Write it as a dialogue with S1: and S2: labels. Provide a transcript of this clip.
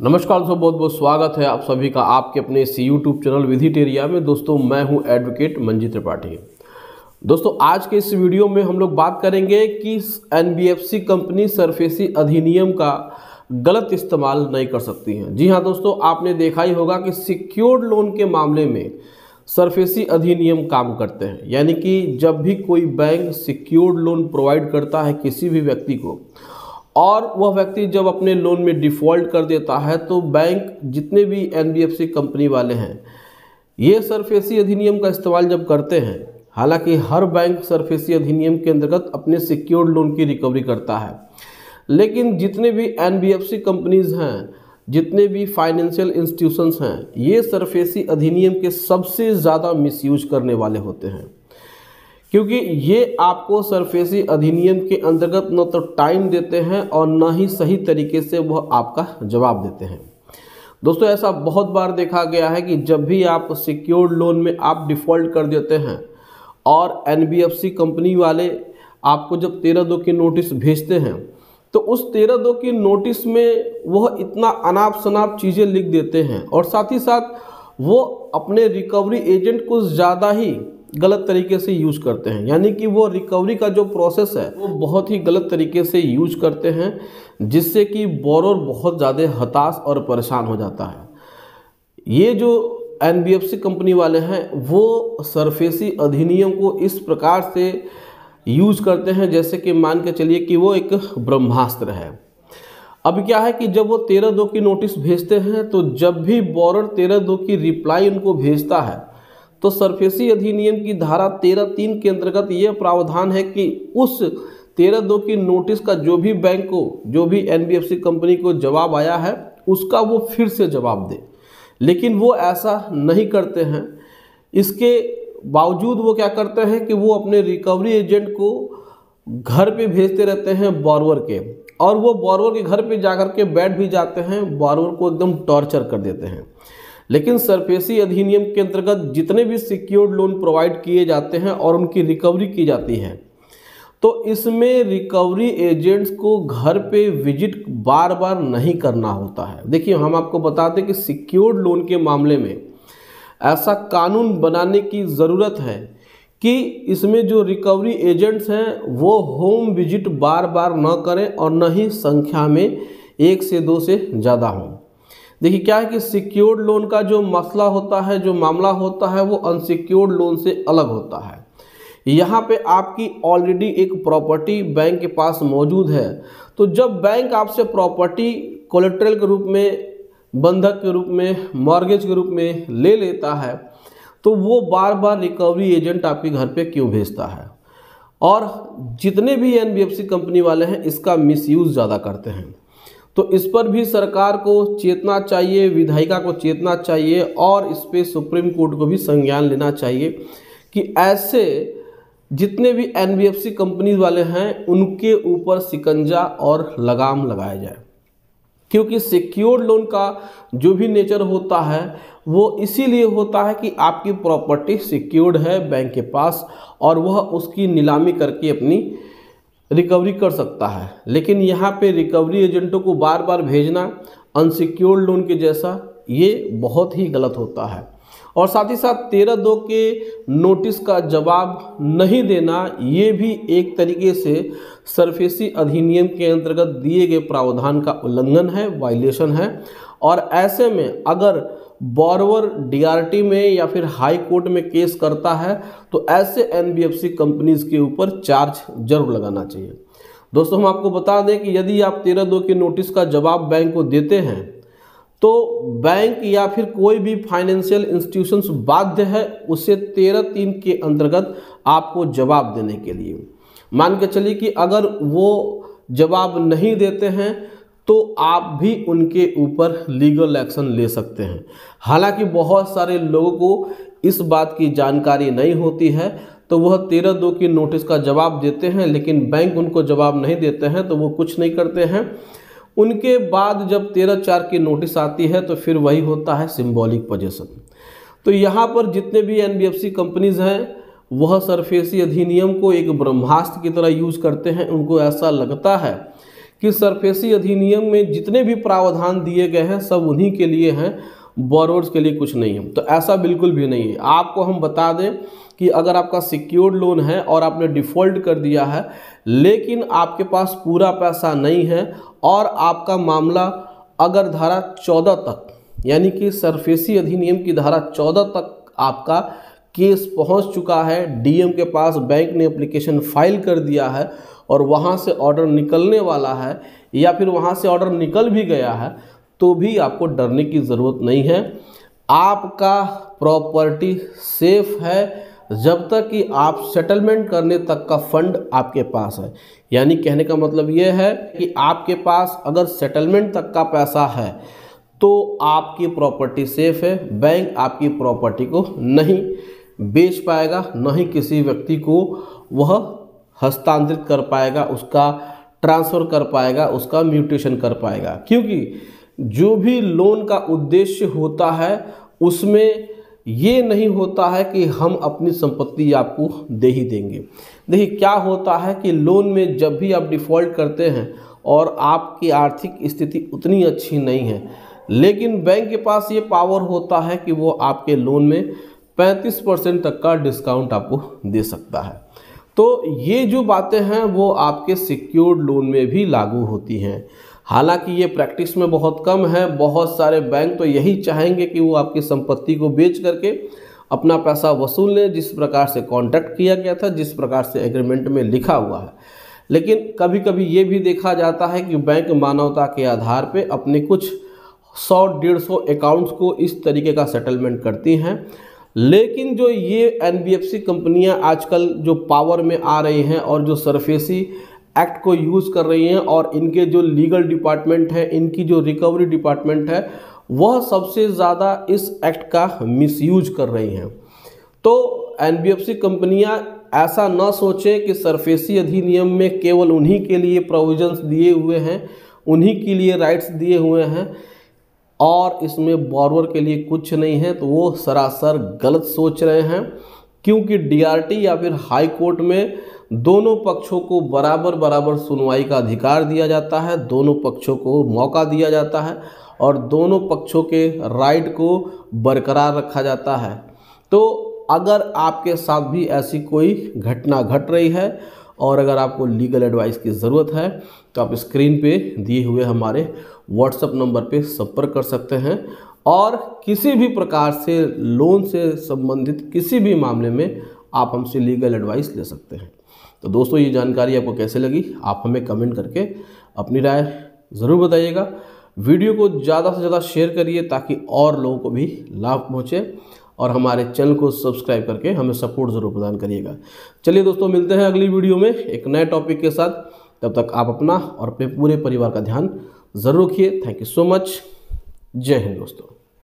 S1: नमस्कार दोस्तों, बहुत बहुत स्वागत है आप सभी का आपके अपने इस यूट्यूब चैनल विधिटेरिया में। दोस्तों मैं हूं एडवोकेट मंजीत त्रिपाठी। दोस्तों आज के इस वीडियो में हम लोग बात करेंगे कि एनबीएफसी कंपनी सरफेसी अधिनियम का गलत इस्तेमाल नहीं कर सकती हैं। जी हां दोस्तों, आपने देखा ही होगा कि सिक्योर्ड लोन के मामले में सरफेसी अधिनियम काम करते हैं। यानी कि जब भी कोई बैंक सिक्योर्ड लोन प्रोवाइड करता है किसी भी व्यक्ति को और वह व्यक्ति जब अपने लोन में डिफ़ॉल्ट कर देता है तो बैंक जितने भी एनबीएफसी कंपनी वाले हैं ये सरफेसी अधिनियम का इस्तेमाल जब करते हैं, हालांकि हर बैंक सरफेसी अधिनियम के अंतर्गत अपने सिक्योर्ड लोन की रिकवरी करता है, लेकिन जितने भी एनबीएफसी कंपनीज हैं, जितने भी फाइनेंशियल इंस्टीट्यूशंस हैं, ये सरफेसी अधिनियम के सबसे ज़्यादा मिसयूज करने वाले होते हैं, क्योंकि ये आपको सरफेसी अधिनियम के अंतर्गत न तो टाइम देते हैं और न ही सही तरीके से वह आपका जवाब देते हैं। दोस्तों ऐसा बहुत बार देखा गया है कि जब भी आप सिक्योर्ड लोन में आप डिफ़ॉल्ट कर देते हैं और एनबीएफसी कंपनी वाले आपको जब 13/2 की नोटिस भेजते हैं तो उस 13/2 की नोटिस में वह इतना अनाप शनाप चीज़ें लिख देते हैं और साथ ही साथ वो अपने रिकवरी एजेंट को ज़्यादा ही गलत तरीके से यूज करते हैं। यानी कि वो रिकवरी का जो प्रोसेस है वो बहुत ही गलत तरीके से यूज करते हैं, जिससे कि बोरोर बहुत ज़्यादा हताश और परेशान हो जाता है। ये जो एनबीएफसी कंपनी वाले हैं वो सरफेसी अधिनियम को इस प्रकार से यूज करते हैं जैसे कि मान के चलिए कि वो एक ब्रह्मास्त्र है। अब क्या है कि जब वो 13/2 की नोटिस भेजते हैं तो जब भी बोरोर 13/2 की रिप्लाई उनको भेजता है तो सरफेसी अधिनियम की धारा 13(3) के अंतर्गत ये प्रावधान है कि उस 13/2 की नोटिस का जो भी बैंक को, जो भी एनबीएफसी कंपनी को जवाब आया है उसका वो फिर से जवाब दे, लेकिन वो ऐसा नहीं करते हैं। इसके बावजूद वो क्या करते हैं कि वो अपने रिकवरी एजेंट को घर पे भेजते रहते हैं बोरोवर के, और वो बोरोवर के घर पे जाकर के बैठ भी जाते हैं, बोरोवर को एकदम टॉर्चर कर देते हैं। लेकिन सरफेसी अधिनियम के अंतर्गत जितने भी सिक्योर्ड लोन प्रोवाइड किए जाते हैं और उनकी रिकवरी की जाती है तो इसमें रिकवरी एजेंट्स को घर पे विजिट बार बार नहीं करना होता है। देखिए हम आपको बता दें कि सिक्योर्ड लोन के मामले में ऐसा कानून बनाने की ज़रूरत है कि इसमें जो रिकवरी एजेंट्स हैं वो होम विजिट बार बार न करें और न ही संख्या में 1 से 2 से ज़्यादा हों। देखिए क्या है कि सिक्योर्ड लोन का जो मसला होता है, जो मामला होता है, वो अनसिक्योर्ड लोन से अलग होता है। यहाँ पे आपकी ऑलरेडी एक प्रॉपर्टी बैंक के पास मौजूद है, तो जब बैंक आपसे प्रॉपर्टी कोलेटरल के रूप में, बंधक के रूप में, मॉर्गेज के रूप में ले लेता है तो वो बार बार रिकवरी एजेंट आपके घर पे क्यों भेजता है। और जितने भी एनबीएफसी कंपनी वाले हैं इसका मिसयूज़ ज़्यादा करते हैं, तो इस पर भी सरकार को चेतना चाहिए, विधायिका को चेतना चाहिए और इस पर सुप्रीम कोर्ट को भी संज्ञान लेना चाहिए कि ऐसे जितने भी एनबीएफसी कंपनी वाले हैं उनके ऊपर शिकंजा और लगाम लगाया जाए। क्योंकि सिक्योर्ड लोन का जो भी नेचर होता है वो इसीलिए होता है कि आपकी प्रॉपर्टी सिक्योर्ड है बैंक के पास और वह उसकी नीलामी करके अपनी रिकवरी कर सकता है। लेकिन यहाँ पे रिकवरी एजेंटों को बार बार भेजना अनसिक्योर्ड लोन के जैसा ये बहुत ही गलत होता है। और साथ ही साथ 13/2 के नोटिस का जवाब नहीं देना ये भी एक तरीके से सरफेसी अधिनियम के अंतर्गत दिए गए प्रावधान का उल्लंघन है, वायलेशन है। और ऐसे में अगर बोरोवर डीआरटी में या फिर हाई कोर्ट में केस करता है तो ऐसे एनबीएफसी कंपनीज के ऊपर चार्ज जरूर लगाना चाहिए। दोस्तों हम आपको बता दें कि यदि आप 13/2 की नोटिस का जवाब बैंक को देते हैं तो बैंक या फिर कोई भी फाइनेंशियल इंस्टीट्यूशंस बाध्य है उसे 13(3) के अंतर्गत आपको जवाब देने के लिए। मान के चलिए कि अगर वो जवाब नहीं देते हैं तो आप भी उनके ऊपर लीगल एक्शन ले सकते हैं। हालांकि बहुत सारे लोगों को इस बात की जानकारी नहीं होती है तो वह 13/2 की नोटिस का जवाब देते हैं, लेकिन बैंक उनको जवाब नहीं देते हैं तो वो कुछ नहीं करते हैं। उनके बाद जब 13/4 की नोटिस आती है तो फिर वही होता है सिंबॉलिक पोजीशन। तो यहाँ पर जितने भी एनबीएफसी कंपनीज हैं वह सरफेसी अधिनियम को एक ब्रह्मास्त्र की तरह यूज़ करते हैं। उनको ऐसा लगता है कि सरफेसी अधिनियम में जितने भी प्रावधान दिए गए हैं सब उन्हीं के लिए हैं, बोरोवर्स के लिए कुछ नहीं है। तो ऐसा बिल्कुल भी नहीं है। आपको हम बता दें कि अगर आपका सिक्योर्ड लोन है और आपने डिफ़ॉल्ट कर दिया है लेकिन आपके पास पूरा पैसा नहीं है और आपका मामला अगर धारा 14 तक, यानी कि सरफेसी अधिनियम की धारा 14 तक आपका केस पहुंच चुका है, डीएम के पास बैंक ने एप्लीकेशन फाइल कर दिया है और वहां से ऑर्डर निकलने वाला है या फिर वहां से ऑर्डर निकल भी गया है, तो भी आपको डरने की ज़रूरत नहीं है। आपका प्रॉपर्टी सेफ है जब तक कि आप सेटलमेंट करने तक का फंड आपके पास है। यानी कहने का मतलब ये है कि आपके पास अगर सेटलमेंट तक का पैसा है तो आपकी प्रॉपर्टी सेफ है। बैंक आपकी प्रॉपर्टी को नहीं बेच पाएगा, न ही किसी व्यक्ति को वह हस्तांतरित कर पाएगा, उसका ट्रांसफ़र कर पाएगा, उसका म्यूटेशन कर पाएगा। क्योंकि जो भी लोन का उद्देश्य होता है उसमें ये नहीं होता है कि हम अपनी संपत्ति आपको दे ही देंगे। देखिए क्या होता है कि लोन में जब भी आप डिफ़ॉल्ट करते हैं और आपकी आर्थिक स्थिति उतनी अच्छी नहीं है, लेकिन बैंक के पास ये पावर होता है कि वो आपके लोन में 35% तक का डिस्काउंट आपको दे सकता है। तो ये जो बातें हैं वो आपके सिक्योर्ड लोन में भी लागू होती हैं। हालांकि ये प्रैक्टिस में बहुत कम है। बहुत सारे बैंक तो यही चाहेंगे कि वो आपकी संपत्ति को बेच करके अपना पैसा वसूल लें, जिस प्रकार से कॉन्ट्रैक्ट किया गया था, जिस प्रकार से एग्रीमेंट में लिखा हुआ है। लेकिन कभी कभी ये भी देखा जाता है कि बैंक मानवता के आधार पे अपने कुछ 100-150 अकाउंट्स को इस तरीके का सेटलमेंट करती हैं। लेकिन जो ये एनबीएफसी कंपनियां आजकल जो पावर में आ रही हैं और जो सरफेसी एक्ट को यूज़ कर रही हैं और इनके जो लीगल डिपार्टमेंट है, इनकी जो रिकवरी डिपार्टमेंट है, वह सबसे ज़्यादा इस एक्ट का मिसयूज कर रही हैं। तो एनबीएफसी कंपनियां ऐसा न सोचें कि सरफेसी अधिनियम में केवल उन्हीं के लिए प्रोविजंस दिए हुए हैं, उन्हीं के लिए राइट्स दिए हुए हैं और इसमें बोरोवर के लिए कुछ नहीं है, तो वो सरासर गलत सोच रहे हैं। क्योंकि डीआरटी या फिर हाई कोर्ट में दोनों पक्षों को बराबर सुनवाई का अधिकार दिया जाता है, दोनों पक्षों को मौका दिया जाता है और दोनों पक्षों के राइट को बरकरार रखा जाता है। तो अगर आपके साथ भी ऐसी कोई घटना घट रही है और अगर आपको लीगल एडवाइस की ज़रूरत है तो आप स्क्रीन पे दिए हुए हमारे व्हाट्सएप नंबर पे संपर्क कर सकते हैं और किसी भी प्रकार से लोन से संबंधित किसी भी मामले में आप हमसे लीगल एडवाइस ले सकते हैं। तो दोस्तों ये जानकारी आपको कैसे लगी आप हमें कमेंट करके अपनी राय ज़रूर बताइएगा। वीडियो को ज़्यादा से ज़्यादा शेयर करिए ताकि और लोगों को भी लाभ पहुँचे और हमारे चैनल को सब्सक्राइब करके हमें सपोर्ट ज़रूर प्रदान करिएगा। चलिए दोस्तों मिलते हैं अगली वीडियो में एक नए टॉपिक के साथ। तब तक आप अपना और अपने पूरे परिवार का ध्यान ज़रूर रखिए। Thank you so much. जय हिंद दोस्तों।